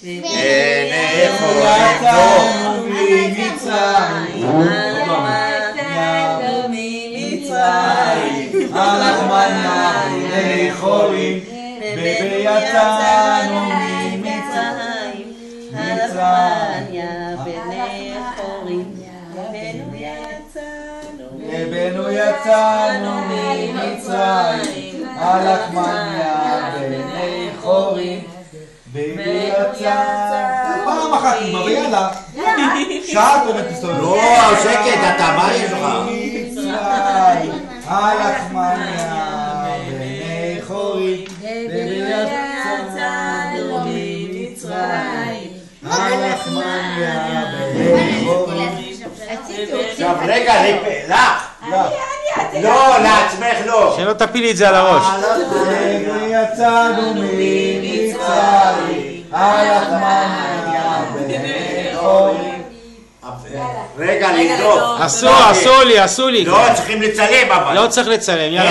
בני חורים יצאנו ממצרים, הלחמניה בני חורים, ויצאנו ממצרים, לבנו יצאנו ממצרים, הלחמניה בני חורים, ויצאנו. פעם אחת אמא ויאללה. שעה תורת תסתובב. לא, שקט, אתה, מה יש לך? מצרים, הלחמניה בני חורים, ויצאנו ממצרים, הלחמניה בני חורים. עכשיו רגע, לך. לא, לעצמך לא. שלא תפילי את זה על הראש. ויצאנו ממצרים, הלחמניה בני חורים. רגע, לבדוק. עשו לי. לא, צריכים לצלם אבל. לא צריך לצלם, יאללה.